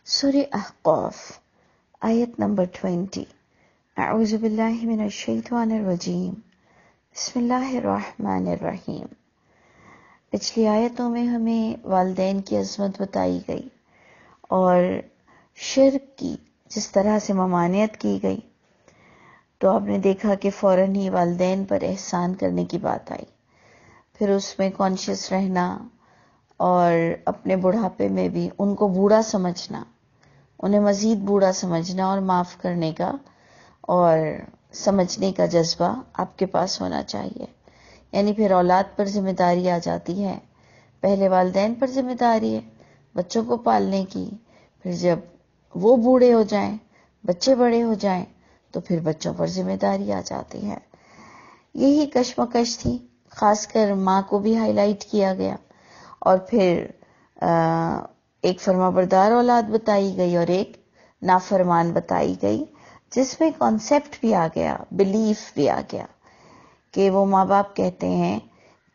سورہ احقاف آیت نمبر 20۔ اعوذ باللہ من الشیطان الرجیم، بسم اللہ الرحمن الرحیم۔ پچھلی آیتوں میں ہمیں والدین کی عظمت بتائی گئی اور شرک کی جس طرح سے ممانعت کی گئی، تو آپ نے دیکھا کہ فوراً ہی والدین پر احسان کرنے کی بات آئی، پھر اس میں کانشیس رہنا اور اپنے بڑھاپے میں بھی ان کو بوڑھا سمجھنا، انہیں مزید بوڑھا سمجھنا اور معاف کرنے کا اور سمجھنے کا جذبہ آپ کے پاس ہونا چاہیے۔ یعنی پھر اولاد پر ذمہ داری آ جاتی ہے، پہلے والدین پر ذمہ داری ہے بچوں کو پالنے کی، پھر جب وہ بوڑھے ہو جائیں، بچے بڑے ہو جائیں، تو پھر بچوں پر ذمہ داری آ جاتی ہے۔ یہی کشمکش تھی، خاص کر ماں کو بھی ہائی لائٹ کیا گیا، اور پھر ایک فرمانبردار اولاد بتائی گئی اور ایک نافرمان بتائی گئی، جس میں کانسیپٹ بھی آ گیا، بلیف بھی آ گیا کہ وہ ماں باپ کہتے ہیں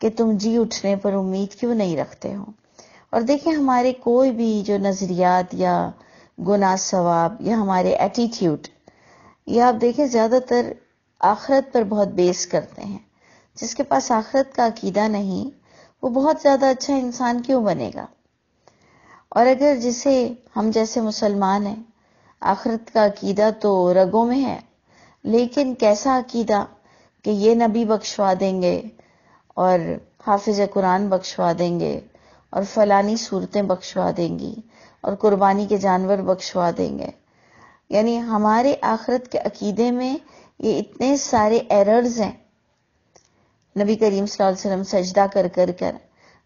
کہ تم جی اٹھنے پر امید کیوں نہیں رکھتے ہو۔ اور دیکھیں ہمارے کوئی بھی جو نظریات یا گناہ ثواب یا ہمارے ایٹیٹیوڈ، یہ آپ دیکھیں زیادہ تر آخرت پر بہت بیس کرتے ہیں۔ جس کے پاس آخرت کا عقیدہ نہیں، وہ بہت زیادہ اچھا انسان کیوں بنے گا؟ اور اگر جسے ہم جیسے مسلمان ہیں، آخرت کا عقیدہ تو رگوں میں ہے، لیکن کیسا عقیدہ کہ یہ نبی بخشوا دیں گے اور حافظ قرآن بخشوا دیں گے اور فلانی صورتیں بخشوا دیں گی اور قربانی کے جانور بخشوا دیں گے۔ یعنی ہمارے آخرت کے عقیدے میں یہ اتنے سارے ایررز ہیں۔ نبی کریم صلی اللہ علیہ وسلم سجدہ کر کر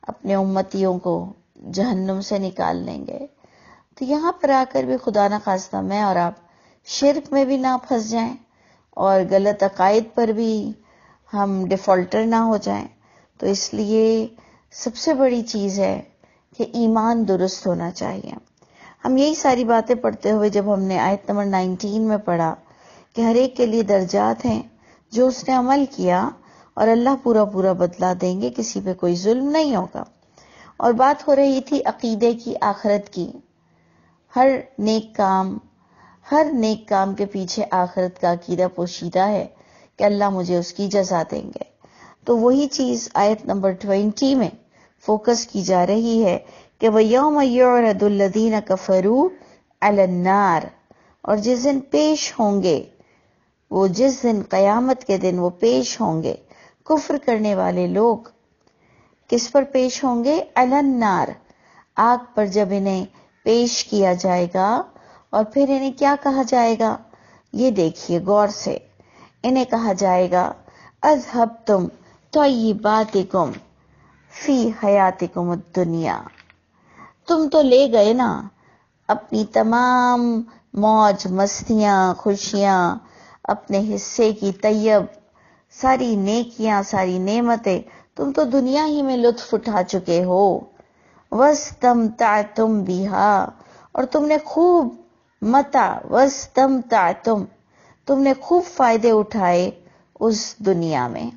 اپنے امتیوں کو جہنم سے نکال لیں گے، تو یہاں پر آ کر بھی خدا نخواستہ میں اور آپ شرک میں بھی نہ پھنس جائیں اور غلط عقائد پر بھی ہم ڈیفالٹر نہ ہو جائیں۔ تو اس لیے سب سے بڑی چیز ہے کہ ایمان درست ہونا چاہیے۔ ہم یہی ساری باتیں پڑھتے ہوئے جب ہم نے آیت نمبر 19 میں پڑھا کہ ہر ایک کے لیے درجات ہیں، جو اس نے عمل کیا اور اللہ پورا پورا بدلہ دیں گے، کسی پہ کوئی ظلم نہیں ہوگا۔ اور بات ہو رہی تھی عقیدے کی، آخرت کی۔ ہر نیک کام کے پیچھے آخرت کا عقیدہ پوشیدہ ہے کہ اللہ مجھے اس کی جزا دیں گے۔ تو وہی چیز آیت نمبر 20 میں فوکس کی جا رہی ہے کہ وَيَوْمَ يُعْرَضُ الَّذِينَ كَفَرُوا عَلَى النَّارِ، اور جس دن پیش ہوں گے، جس دن قیامت کے دن وہ پیش ہوں گے، کفر کرنے والے لوگ کس پر پیش ہوں گے؟ علی النار، آگ پر جب انہیں پیش کیا جائے گا، اور پھر انہیں کیا کہا جائے گا؟ یہ دیکھیے غور سے، انہیں کہا جائے گا اذھبتم طیباتکم فی حیاتکم الدنیا، تم تو لے گئے نا اپنی تمام موج مستیاں، خوشیاں، اپنے حصے کی طیب ساری نیکیاں، ساری نعمتیں تم تو دنیا ہی میں لطف اٹھا چکے ہو۔ وَاسْتَمْتَعْتُمْ بِهَا، اور تم نے خوب تم نے خوب فائدے اٹھائے اس دنیا میں۔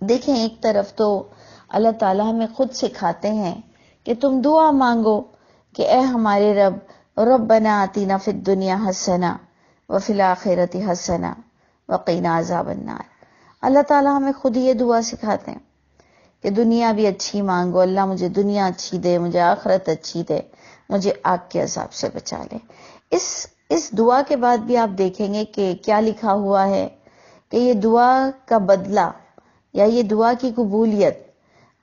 دیکھیں ایک طرف تو اللہ تعالیٰ ہمیں خود سکھاتے ہیں کہ تم دعا مانگو کہ اے ہمارے رب، ربنا آتنا فی الدنیا حسنہ وفی الآخرۃ حسنہ وقنا عذاب النار۔ اللہ تعالیٰ ہمیں خود یہ دعا سکھاتے ہیں کہ دنیا بھی اچھی مانگو، اللہ مجھے دنیا اچھی دے، مجھے آخرت اچھی دے، مجھے آگ کے عذاب سے بچا لے۔ اس دعا کے بعد بھی آپ دیکھیں گے کہ کیا لکھا ہوا ہے کہ یہ دعا کا بدلہ یا یہ دعا کی قبولیت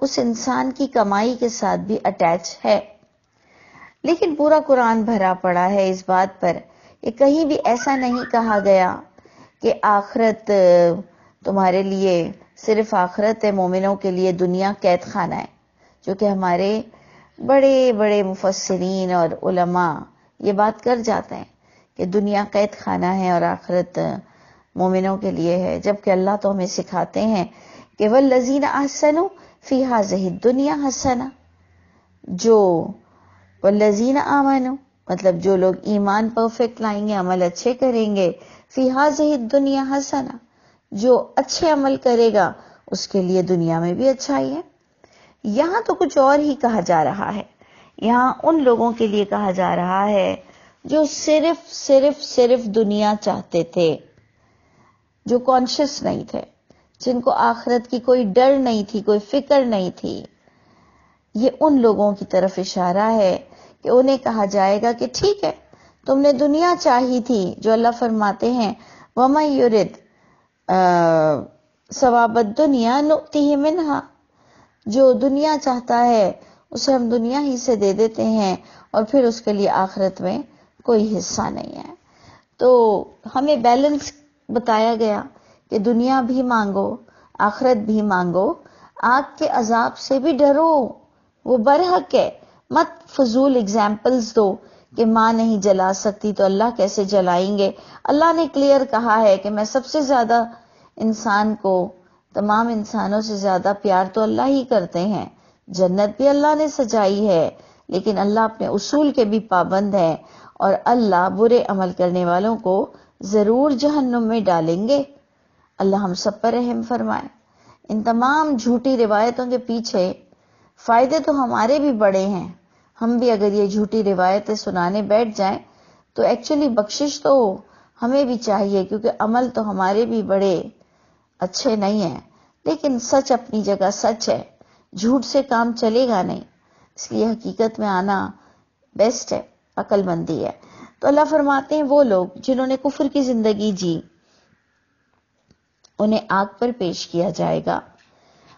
اس انسان کی کمائی کے ساتھ بھی اٹیچ ہے۔ لیکن پورا قرآن بھرا پڑا ہے اس بات پر کہ کہیں بھی ایسا نہیں کہا گیا کہ آخرت تمہارے لیے صرف آخرت ہے، مومنوں کے لیے دنیا قید خانہ ہے، جو کہ ہمارے بڑے بڑے مفسرین اور علماء یہ بات کر جاتے ہیں کہ دنیا قید خانہ ہے اور آخرت مومنوں کے لیے ہے، جبکہ اللہ تو ہمیں سکھاتے ہیں کہ وَالَّذِينَ أَحْسَنُوا فِي هَٰذِهِ الدُّنْيَا حَسَنَةٌ، جو وَالَّذِينَ آمَنُوا مطلب جو لوگ ایمان پرفیکٹ لائیں گے، عمل اچھے کریں گے، فِي هَٰذِهِ الدُّنْيَا حَسَنَةٌ، جو اچھے عمل کرے گا اس کے لیے دنیا میں بھی اچھائی ہے۔ یہاں تو کچھ اور ہی کہا جا رہا ہے، یہاں ان لوگوں کے لیے کہا جا رہا ہے جو صرف دنیا چاہتے تھے، جو کانشیس نہیں تھے، جن کو آخرت کی کوئی ڈر نہیں تھی، کوئی فکر نہیں تھی. یہ ان لوگوں کی طرف اشارہ ہے کہ انہیں کہا جائے گا کہ ٹھیک ہے، تم نے دنیا چاہی تھی، جو اللہ فرماتے ہیں وَمَن يُرِدْ ثواب الدنیا نؤتیہ منہا، جو دنیا چاہتا ہے اسے ہم دنیا ہی سے دے دیتے ہیں اور پھر اس کے لیے آخرت میں کوئی حصہ نہیں ہے. تو ہمیں بیلنس بتایا گیا کہ دنیا بھی مانگو، آخرت بھی مانگو، آگ کے عذاب سے بھی ڈرو، وہ برحق ہے. مت فضول اگزامپلز دو کہ ماں نہیں جلا سکتی تو اللہ کیسے جلائیں گے. اللہ نے کلیئر کہا ہے کہ میں سب سے زیادہ انسان کو، تمام انسانوں سے زیادہ پیار تو اللہ ہی کرتے ہیں. جنت بھی اللہ نے سجائی ہے، لیکن اللہ اپنے اصول کے بھی پابند ہے، اور اللہ برے عمل کرنے والوں کو ضرور جہنم میں ڈالیں گے. اللہ ہم سب پر رحم فرمائے. ان تمام جھوٹی روایتوں کے پیچھے فائدے تو ہمارے بھی بڑے ہیں. ہم بھی اگر یہ جھوٹی روایتیں سنانے بیٹھ جائیں تو ایکچولی بخشش تو ہمیں بھی چاہیے، کیونکہ عمل تو ہمارے بھی بڑے اچھے نہیں ہیں. لیکن سچ اپنی جگہ سچ ہے، جھوٹ سے کام چلے گا نہیں، اس لیے حقیقت میں آنا بیسٹ ہے، عقل مندی ہے. تو اللہ فرماتے ہیں وہ لوگ جنہوں نے کفر کی زندگی جی انہیں آگ پر پیش کیا جائے گا،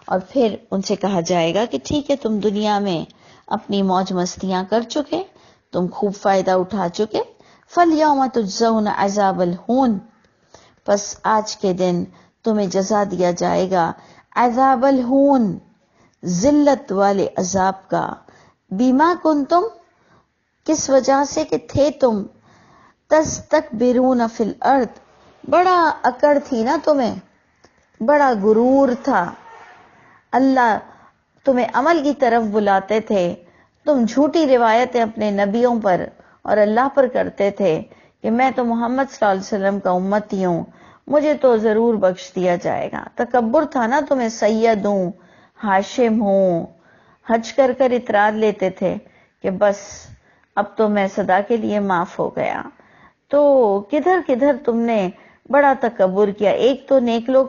اور پھر ان سے کہا جائے گا کہ ٹھیک ہے، تم دنیا میں اپنی موج مستیاں کر چکے، تم خوب فائدہ اٹھا چکے. فَالْيَوْمَ تُجْزَوْنَ عَذَابَ الْهُونِ، پس آج کے دن تمہیں جزا دیا جائے گا عذاب الہون، ذلت والے عذاب کا. بیما کنتم، کس وجہ سے کہ تھے تم، تستکبرون فی الارض، بڑا اکڑ تھی نا تمہیں، بڑا غرور تھا. اللہ تمہیں عمل کی طرف بلاتے تھے، تم جھوٹی روایتیں اپنے نبیوں پر اور اللہ پر کرتے تھے کہ میں تو محمد صلی اللہ علیہ وسلم کا امتی ہوں، مجھے تو ضرور بخش دیا جائے گا. تکبر تھا نا تمہیں، سید ہوں، ہاشم ہوں، حج کر کر اطرار لیتے تھے کہ بس اب تو میں سدا کے لیے معاف ہو گیا. تو کدھر کدھر تم نے بڑا تکبر کیا. ایک تو نیک لوگ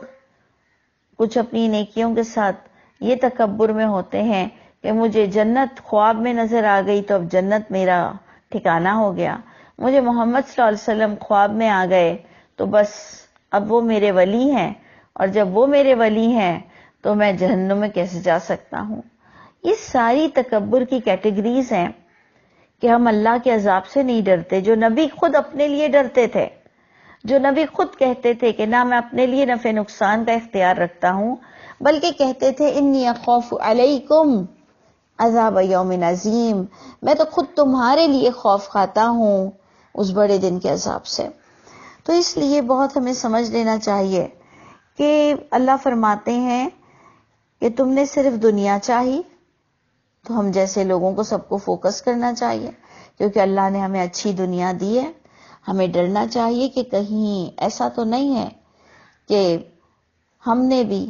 کچھ اپنی نیکیوں کے ساتھ یہ تکبر میں ہوتے ہیں کہ مجھے جنت خواب میں نظر آ گئی تو اب جنت میرا ٹھکانہ ہو گیا، مجھے محمد صلی اللہ علیہ وسلم خواب میں آ گئے تو بس اب وہ میرے ولی ہیں، اور جب وہ میرے ولی ہیں تو میں جہنم میں کیسے جا سکتا ہوں. یہ ساری تکبر کی کیٹیگریز ہیں کہ ہم اللہ کے عذاب سے نہیں ڈرتے. جو نبی خود اپنے لیے ڈرتے تھے، جو نبی خود کہتے تھے کہ نہ میں اپنے لیے نفع نقصان کا اختیار رکھتا ہوں، بلکہ کہتے تھے انی اخاف علیکم عذاب یوم عظیم، میں تو خود تمہارے لیے خوف کھاتا ہوں اس بڑے دن کے عذاب سے. تو اس لیے بہت ہمیں سمجھ لینا چاہیے کہ اللہ فرماتے ہیں کہ تم نے صرف دنیا چاہی، تو ہم جیسے لوگوں کو سب کو فوکس کرنا چاہیے، کیونکہ اللہ نے ہمیں اچھی دنیا دی ہے. ہمیں ڈرنا چاہیے کہ کہیں ایسا تو نہیں ہے کہ ہم نے بھی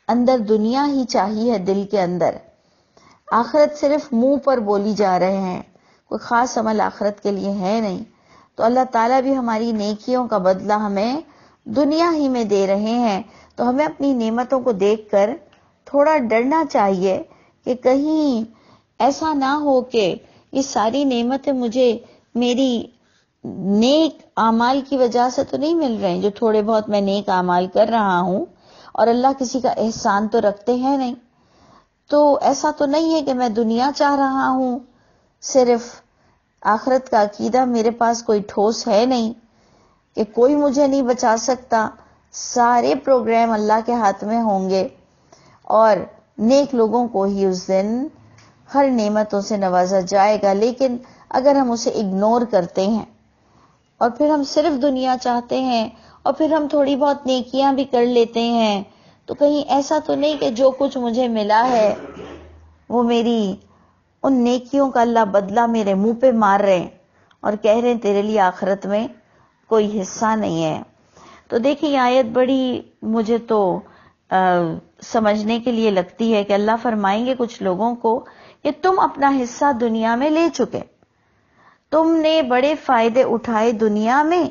اندر دنیا ہی چاہی ہے، دل کے اندر آخرت صرف منہ پر بولی جا رہے ہیں، کوئی خاص عمل آخرت کے لیے ہے نہیں. تو اللہ تعالیٰ بھی ہماری نیکیوں کا بدلہ ہمیں دنیا ہی میں دے رہے ہیں. تو ہمیں اپنی نعمتوں کو دیکھ کر تھوڑا ڈرنا چاہیے کہ کہیں ایسا نہ ہو کہ یہ ساری نعمتیں مجھے میری نیک اعمال کی وجہ سے تو نہیں مل رہے ہیں، جو تھوڑے بہت میں نیک اعمال کر رہا ہوں، اور اللہ کسی کا احسان تو رکھتے ہیں نہیں. تو ایسا تو نہیں ہے کہ میں دنیا چاہ رہا ہوں صرف، آخرت کا عقیدہ میرے پاس کوئی ٹھوس ہے نہیں کہ کوئی مجھے نہیں بچا سکتا. سارے پروگرام اللہ کے ہاتھ میں ہوں گے، اور نیک لوگوں کو ہی اس دن ہر نعمتوں سے نوازا جائے گا. لیکن اگر ہم اسے اگنور کرتے ہیں اور پھر ہم صرف دنیا چاہتے ہیں اور پھر ہم تھوڑی بہت نیکیاں بھی کر لیتے ہیں، تو کہیں ایسا تو نہیں کہ جو کچھ مجھے ملا ہے وہ میری ان نیکیوں کا اللہ بدلہ میرے منہ پہ مار رہے ہیں اور کہہ رہے ہیں تیرے لیے آخرت میں کوئی حصہ نہیں ہے. تو دیکھیں یہ آیت بڑی مجھے تو سمجھنے کے لیے لگتی ہے کہ اللہ فرمائیں گے کچھ لوگوں کو کہ تم اپنا حصہ دنیا میں لے چکے، تم نے بڑے فائدے اٹھائے دنیا میں،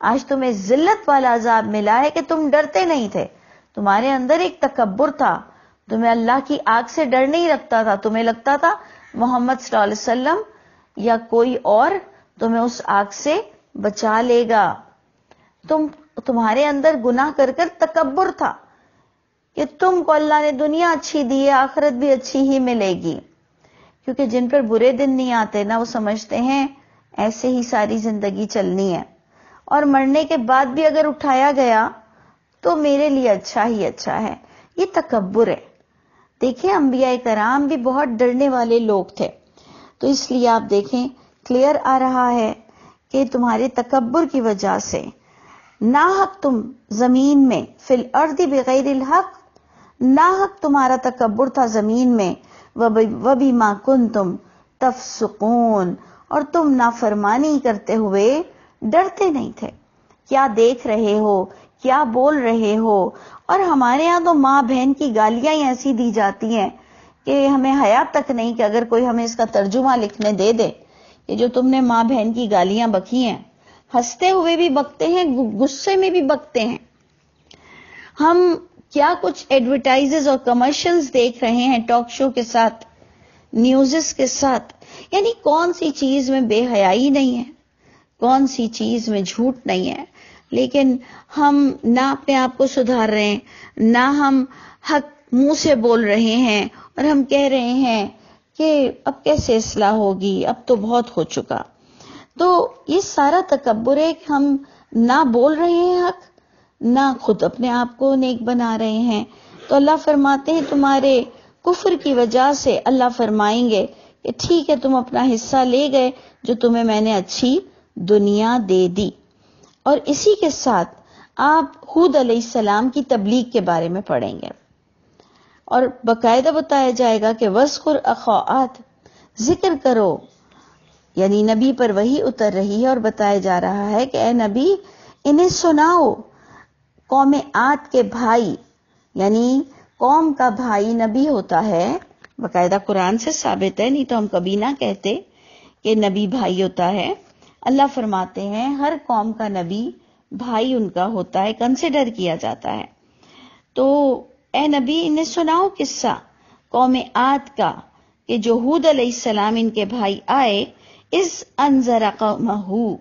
آج تمہیں ذلت والا عذاب ملا ہے کہ تم ڈرتے نہیں تھے، تمہارے اندر ایک تکبر تھا، تمہیں اللہ کی آگ سے ڈر نہیں لگتا تھا، تمہیں لگتا تھا محمد صلی اللہ علیہ وسلم یا کوئی اور تمہیں اس آگ سے بچا لے گا، تمہارے اندر گناہ کر کر تکبر تھا کہ تم کو اللہ نے دنیا اچھی دی ہے، آخرت بھی اچھی ہی ملے گی، کیونکہ جن پر برے دن نہیں آتے نا، وہ سمجھتے ہیں ایسے ہی ساری زندگی چلنی ہے، اور مرنے کے بعد بھی اگر اٹھایا گیا تو میرے لیے اچھا ہی اچھا ہے، یہ تکبر ہے۔ دیکھیں انبیاء کرام بھی بہت ڈرنے والے لوگ تھے، تو اس لیے آپ دیکھیں کلیئر آ رہا ہے کہ تمہارے تکبر کی وجہ سے ناحق تم زمین میں فی الارض بغیر الحق، ناحق تمہارا تکبر تھا زمین میں، وَبِمَا كُنْتُمْ تَفْسُقُونَ، اور تم نافرمانی کرتے ہوئے ڈرتے نہیں تھے، کیا دیکھ رہے ہو، کیا بول رہے ہو، اور ہمارے ہاں تو ماں بہن کی گالیاں ہی ایسی دی جاتی ہیں کہ ہمیں حیا تک نہیں کہ اگر کوئی ہمیں اس کا ترجمہ لکھنے دے دے کہ جو تم نے ماں بہن کی گالیاں بکی ہیں، ہنستے ہوئے بھی بکتے ہیں، غصے میں بھی بکتے ہیں۔ ہم کیا کچھ ایڈورٹائزز اور کمرشلز دیکھ رہے ہیں ٹاک شو کے ساتھ، نیوزز کے ساتھ، یعنی کون سی چیز میں بے حیائی نہیں ہے، کون سی چیز میں جھوٹ نہیں ہے، لیکن ہم نہ اپنے آپ کو سدھار رہے ہیں، نہ ہم حق منہ سے بول رہے ہیں، اور ہم کہہ رہے ہیں کہ اب کیسے اصلاح ہوگی، اب تو بہت ہو چکا۔ تو یہ سارا تکبر ہے کہ ہم نہ بول رہے ہیں حق، نہ خود اپنے آپ کو نیک بنا رہے ہیں۔ تو اللہ فرماتے ہیں تمہارے کفر کی وجہ سے اللہ فرمائیں گے کہ ٹھیک ہے تم اپنا حصہ لے گئے جو تمہیں میں نے اچھی دنیا دے دی۔ اور اسی کے ساتھ آپ ہود علیہ السلام کی تبلیغ کے بارے میں پڑھیں گے، اور باقاعدہ بتایا جائے گا کہ وَاذْكُرْ أَخَا عَادٍ، ذکر کرو، یعنی نبی پر وحی اتر رہی ہے اور بتایا جا رہا ہے کہ اے نبی انہیں سناؤ، قوم عاد کے بھائی، یعنی قوم کا بھائی نبی ہوتا ہے، باقاعدہ قرآن سے ثابت ہے، نہیں تو ہم کبھی نہ کہتے کہ نبی بھائی ہوتا ہے۔ اللہ فرماتے ہیں ہر قوم کا نبی بھائی ان کا ہوتا ہے، کنسیڈر کیا جاتا ہے۔ تو اے نبی انہیں سناؤ قصہ قوم عاد کا کہ جو ہود علیہ السلام ان کے بھائی آئے، اس انذر قومہ،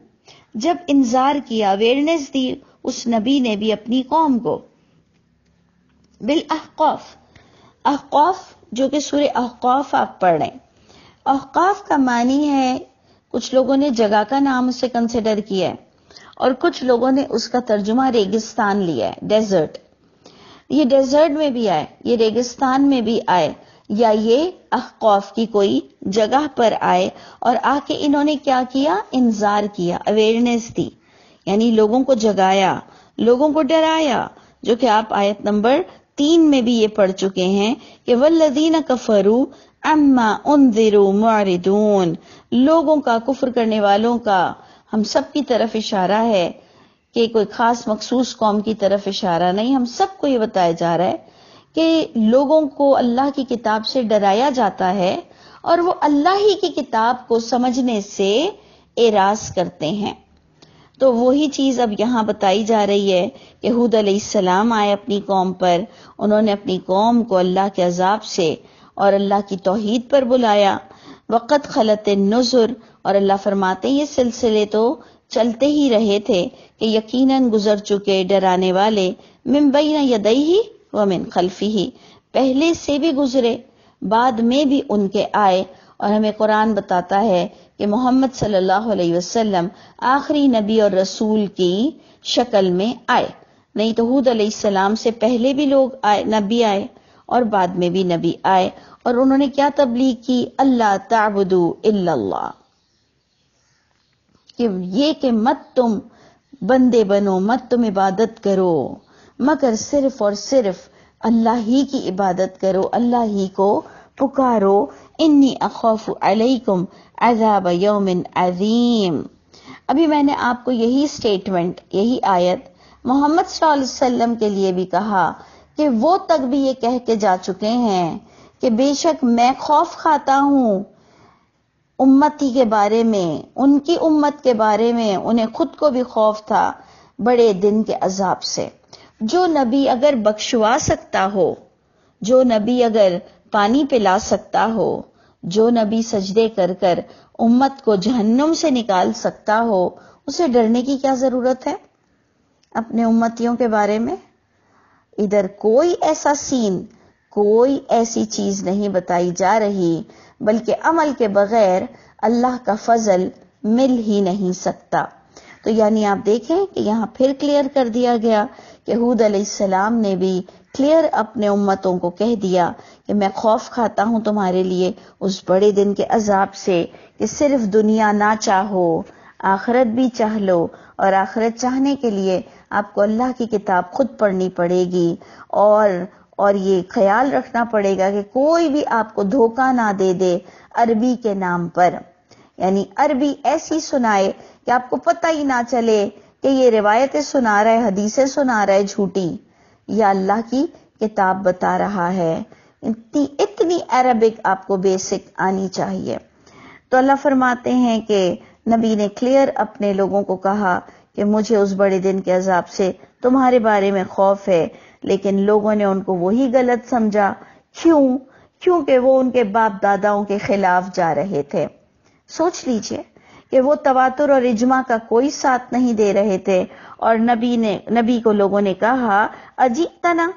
جب انذار کیا، اویئرنیس دی اس نبی نے بھی اپنی قوم کو، بالاحقاف، احقاف جو کہ سورہ احقاف آپ پڑھ رہے ہیں، احقاف کا معنی ہے، کچھ لوگوں نے جگہ کا نام اسے کنسیڈر کیا ہے اور کچھ لوگوں نے اس کا ترجمہ ریگستان لیا ہے، ڈیزرٹ، یہ ڈیزرٹ میں بھی آئے، یہ ریگستان میں بھی آئے، یا یہ احقاف کی کوئی جگہ پر آئے، اور آ کے انہوں نے کیا کیا، انذار کیا، اویئرنیس دی، یعنی لوگوں کو جگایا، لوگوں کو ڈرایا، جو کہ آپ آیت نمبر 3 میں بھی یہ پڑھ چکے ہیں کہ والذین کفروا عما انذروا معرضون، لوگوں کا، کفر کرنے والوں کا، ہم سب کی طرف اشارہ ہے کہ کوئی خاص مخصوص قوم کی طرف اشارہ نہیں، ہم سب کو یہ بتایا جا رہا ہے کہ لوگوں کو اللہ کی کتاب سے ڈرایا جاتا ہے اور وہ اللہ ہی کی کتاب کو سمجھنے سے اعراض کرتے ہیں۔ تو وہی چیز اب یہاں بتائی جا رہی ہے کہ ہود علیہ السلام آئے اپنی قوم پر، انہوں نے اپنی قوم کو اللہ کے عذاب سے اور اللہ کی توحید پر بلایا۔ وقت خلت النذر، اور اللہ فرماتے ہیں یہ سلسلے تو چلتے ہی رہے تھے کہ یقیناً گزر چکے ڈرانے والے، من بین یدیہ ومن خلفہ، پہلے سے بھی گزرے، بعد میں بھی ان کے آئے، اور ہمیں قرآن بتاتا ہے کہ محمد صلی اللہ علیہ وسلم آخری نبی اور رسول کی شکل میں آئے، نہیں تو ہود علیہ السلام سے پہلے بھی لوگ آئے، نبی آئے، اور بعد میں بھی نبی آئے، اور انہوں نے کیا تبلیغ کی، اللہ تعبدوا الا اللہ، کہ یہ کہ مت تم بندے بنو، مت تم عبادت کرو مگر صرف اور صرف اللہ ہی کی عبادت کرو، اللہ ہی کو پکارو، انی اخاف علیکم عذاب یوم عظیم۔ ابھی میں نے آپ کو یہی سٹیٹمنٹ، یہی آیت محمد صلی اللہ علیہ وسلم کے لیے بھی کہا کہ وہ تک بھی یہ کہہ کے جا چکے ہیں کہ بے شک میں خوف کھاتا ہوں امتی کے بارے میں، ان کی امت کے بارے میں، انہیں خود کو بھی خوف تھا بڑے دن کے عذاب سے۔ جو نبی اگر بخشوا سکتا ہو، جو نبی اگر پانی پلا سکتا ہو، جو نبی سجدے کر کر امت کو جہنم سے نکال سکتا ہو، اسے ڈرنے کی کیا ضرورت ہے اپنے امتیوں کے بارے میں؟ ادھر کوئی ایسا سین، کوئی ایسی چیز نہیں بتائی جا رہی، بلکہ عمل کے بغیر اللہ کا فضل مل ہی نہیں سکتا۔ تو یعنی آپ دیکھیں کہ یہاں پھر کلیئر کر دیا گیا کہ ہود علیہ السلام نے بھی کلیئر اپنے امتوں کو کہہ دیا کہ میں خوف کھاتا ہوں تمہارے لیے اس بڑے دن کے عذاب سے، کہ صرف دنیا نہ چاہو، آخرت بھی چاہ لو، اور آخرت چاہنے کے لیے آپ کو اللہ کی کتاب خود پڑھنی پڑے گی، اور یہ خیال رکھنا پڑے گا کہ کوئی بھی آپ کو دھوکہ نہ دے دے عربی کے نام پر، یعنی عربی ایسی سنائے کہ آپ کو پتہ ہی نہ چلے کہ یہ روایتیں سنا رہا ہے، حدیثیں سنا رہا ہے جھوٹی، یا اللہ کی کتاب بتا رہا ہے۔ اتنی عربک آپ کو بیسک آنی چاہیے۔ تو اللہ فرماتے ہیں کہ نبی نے کلیئر اپنے لوگوں کو کہا کہ مجھے اس بڑے دن کے عذاب سے تمہارے بارے میں خوف ہے، لیکن لوگوں نے ان کو وہی غلط سمجھا۔ کیونکہ وہ ان کے باپ داداؤں کے خلاف جا رہے تھے۔ سوچ لیجئے کہ وہ تواتر اور اجماع کا کوئی ساتھ نہیں دے رہے تھے، اور نبی کو لوگوں نے کہا اجئتنا،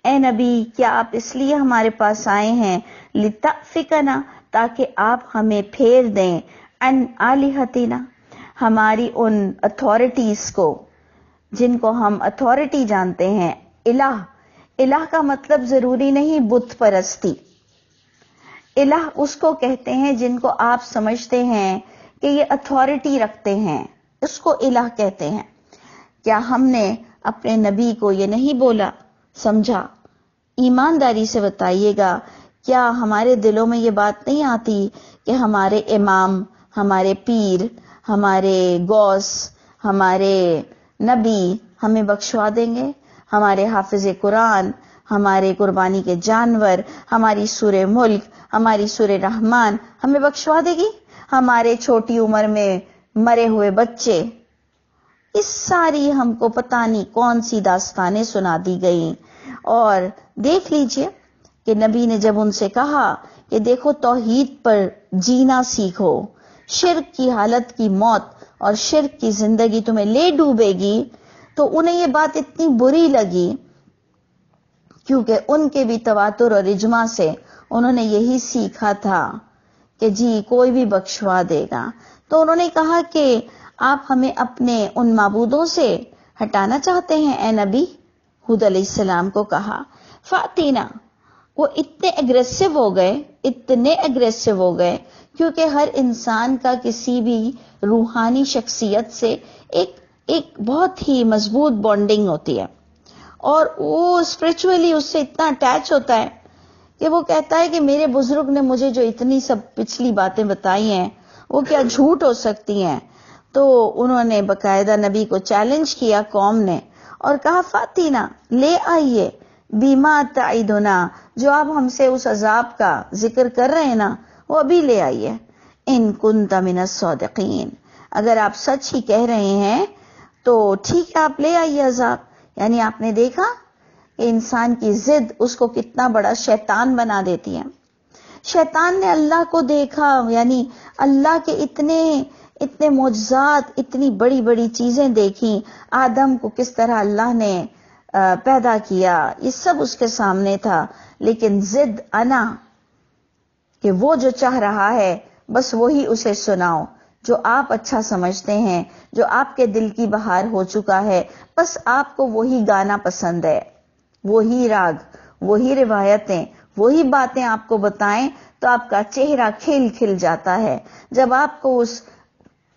اے نبی کیا آپ اس لیے ہمارے پاس آئے ہیں، لتأفکنا، تاکہ آپ ہمیں پھیر دیں، ان آلہتنا، ہماری ان اتھارٹیز کو جن کو ہم اتھارٹی جانتے ہیں۔ الہ کا مطلب ضروری نہیں بت پرستی، الہ اس کو کہتے ہیں جن کو آپ سمجھتے ہیں کہ یہ اتھارٹی رکھتے ہیں، اس کو الہ کہتے ہیں۔ کیا ہم نے اپنے نبی کو یہ نہیں بولا، سمجھا؟ ایمانداری سے بتائیے گا، کیا ہمارے دلوں میں یہ بات نہیں آتی کہ ہمارے امام، ہمارے پیر، ہمارے غوث، ہمارے نبی ہمیں بخشوا دیں گے؟ ہمارے حافظ قرآن، ہمارے قربانی کے جانور، ہماری سورہ ملک، ہماری سورہ رحمان ہمیں بخشوا دے گی؟ ہمارے چھوٹی عمر میں مرے ہوئے بچے، اس ساری ہم کو پتہ نہیں کون سی داستانیں سنا دی گئیں۔ اور دیکھ لیجئے کہ نبی نے جب ان سے کہا کہ دیکھو توحید پر جینا سیکھو، شرک کی حالت کی موت اور شرک کی زندگی تمہیں لے ڈوبے گی، تو انہیں یہ بات اتنی بری لگی، کیونکہ ان کے بھی تواتر اور اجماع سے انہوں نے یہی سیکھا تھا کہ جی کوئی بھی بخشوا دے گا۔ تو انہوں نے کہا کہ آپ ہمیں اپنے ان معبودوں سے ہٹانا چاہتے ہیں اے نبی؟ ہود علیہ السلام کو کہا فاتینا۔ وہ اتنے اگریسو ہو گئے کیونکہ ہر انسان کا کسی بھی روحانی شخصیت سے ایک بہت ہی مضبوط بانڈنگ ہوتی ہے، اور وہ اسپرچولی اس سے اتنا اٹیچ ہوتا ہے کہ وہ کہتا ہے کہ میرے بزرگ نے مجھے جو اتنی سب پچھلی باتیں بتائی ہیں وہ کیا جھوٹ ہو سکتی ہیں؟ تو انہوں نے باقاعدہ نبی کو چیلنج کیا قوم نے، اور کہا فاتینا، لے آئیے، بیما تعیدنا، جو آپ ہم سے اس عذاب کا ذکر کر رہے ہیں نا وہ ابھی لے آئیے، ان کنت من الصادقین، اگر آپ سچ ہی کہہ رہے ہیں تو ٹھیک ہے آپ لے آئیے عذاب۔ یعنی آپ نے دیکھا کہ انسان کی ضد اس کو کتنا بڑا شیطان بنا دیتی ہے۔ شیطان نے اللہ کو دیکھا، یعنی اللہ کے اتنے معجزات، اتنی بڑی بڑی چیزیں دیکھی، آدم کو کس طرح اللہ نے پیدا کیا، یہ سب اس کے سامنے تھا، لیکن ضد انا کہ وہ جو چاہ رہا ہے بس وہی اسے سناؤ، جو آپ اچھا سمجھتے ہیں، جو آپ کے دل کی بہار ہو چکا ہے، بس آپ کو وہی گانا پسند ہے، وہی راگ، وہی روایتیں، وہی باتیں آپ کو بتائیں تو آپ کا چہرہ کھل جاتا ہے۔ جب آپ کو اس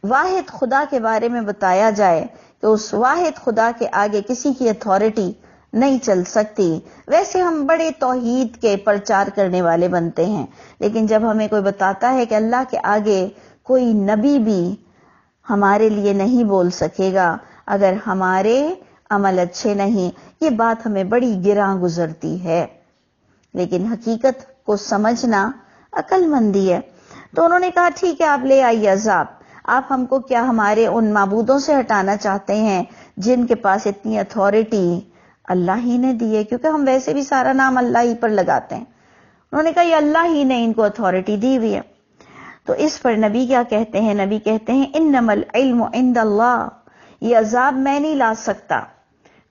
واحد خدا کے بارے میں بتایا جائے کہ اس واحد خدا کے آگے کسی کی اتھارٹی نہیں چل سکتی، ویسے ہم بڑے توحید کے پرچار کرنے والے بنتے ہیں، لیکن جب ہمیں کوئی بتاتا ہے کہ اللہ کے آگے کوئی نبی بھی ہمارے لیے نہیں بول سکے گا اگر ہمارے عمل اچھے نہیں، یہ بات ہمیں بڑی گراں گزرتی ہے۔ لیکن حقیقت کو سمجھنا عقل مندی ہے۔ تو انہوں نے کہا ٹھیک ہے آپ لے آئیے عذاب، آپ ہم کو کیا ہمارے ان معبودوں سے ہٹانا چاہتے ہیں جن کے پاس اتنی اتھارٹی اللہ ہی نے دی ہے، کیونکہ ہم ویسے بھی سارا نام اللہ ہی پر لگاتے ہیں۔ انہوں نے کہا یہ اللہ ہی نے ان کو اتھارٹی دی ہوئی ہے۔ تو اس پر نبی کیا کہتے ہیں؟ نبی کہتے ہیں انما العلم عند اللہ، یہ عذاب میں نہیں لا سکتا،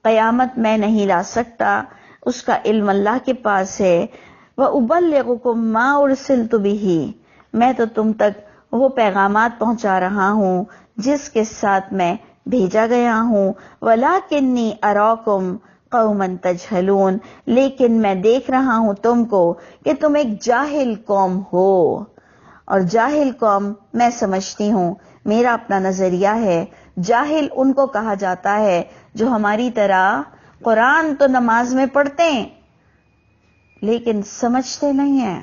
قیامت میں نہیں لا سکتا، اس کا علم اللہ کے پاس ہے۔ وَأُبَلِّغُكُم مَّا أُرْسِلْتُ بِهِ، میں تو تم تک وہ پیغامات پہنچا رہا ہوں جس کے ساتھ میں بھیجا گیا ہوں۔ وَلَكِنِّي أَرَاكُمْ قَوْمًا تَجْهَلُونَ، لیکن میں دیکھ رہا ہوں تم کو کہ تم ایک جاہل قوم ہو، اور جاہل قوم میں سمجھتی ہوں، میرا اپنا نظریہ ہے، جاہل ان کو کہا جاتا ہے جو ہماری طرح قرآن تو نماز میں پڑھتے ہیں لیکن سمجھتے نہیں ہیں۔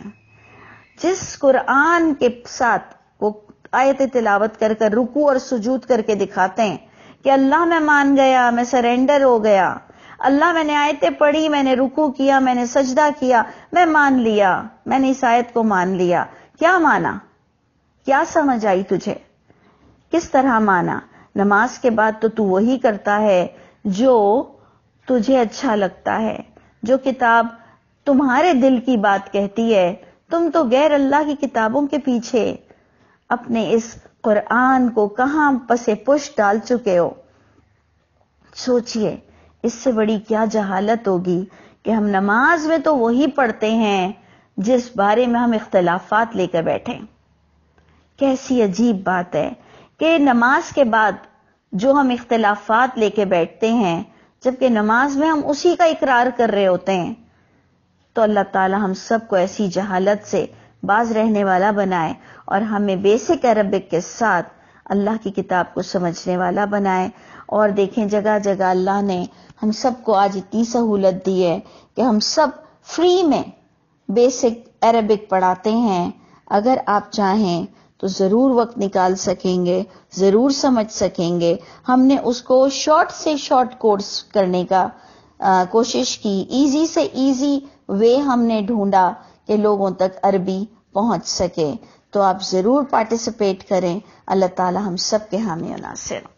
جس قرآن کے ساتھ وہ آیت تلاوت کر کر رکوع اور سجود کر کے دکھاتے ہیں کہ اللہ میں مان گیا، میں سرنڈر ہو گیا، اللہ میں نے آیتیں پڑھی، میں نے رکوع کیا، میں نے سجدہ کیا، میں مان لیا، میں نے اس آیت کو مان لیا۔ کیا مانا؟ کیا سمجھ آئی تجھے؟ کس طرح مانا؟ نماز کے بعد تو وہی کرتا ہے جو تجھے اچھا لگتا ہے، جو کتاب تمہارے دل کی بات کہتی ہے۔ تم تو غیر اللہ کی کتابوں کے پیچھے اپنے اس قرآن کو کہاں پسے پش ڈال چکے ہو۔ سوچئے اس سے بڑی کیا جہالت ہوگی کہ ہم نماز میں تو وہی پڑھتے ہیں جس بارے میں ہم اختلافات لے کر بیٹھے۔ کیسی عجیب بات ہے کہ نماز کے بعد جو ہم اختلافات لے کے بیٹھتے ہیں، جبکہ نماز میں ہم اسی کا اقرار کر رہے ہوتے ہیں۔ تو اللہ تعالی ہم سب کو ایسی جہالت سے باز رہنے والا بنائے اور ہمیں بیسک عربک کے ساتھ اللہ کی کتاب کو سمجھنے والا بنائے۔ اور دیکھیں جگہ جگہ اللہ نے ہم سب کو آج اتنی سہولت دی ہے کہ ہم سب فری میں بیسک عربک پڑھاتے ہیں۔ اگر آپ چاہیں تو ضرور وقت نکال سکیں گے، ضرور سمجھ سکیں گے۔ ہم نے اس کو شارٹ سے شارٹ کورس کرنے کا کوشش کی، ایزی سے ایزی وے ہم نے ڈھونڈا کہ لوگوں تک عربی پہنچ سکے۔ تو آپ ضرور پارٹیسپیٹ کریں۔ اللہ تعالی ہم سب کے حامی و ناصر۔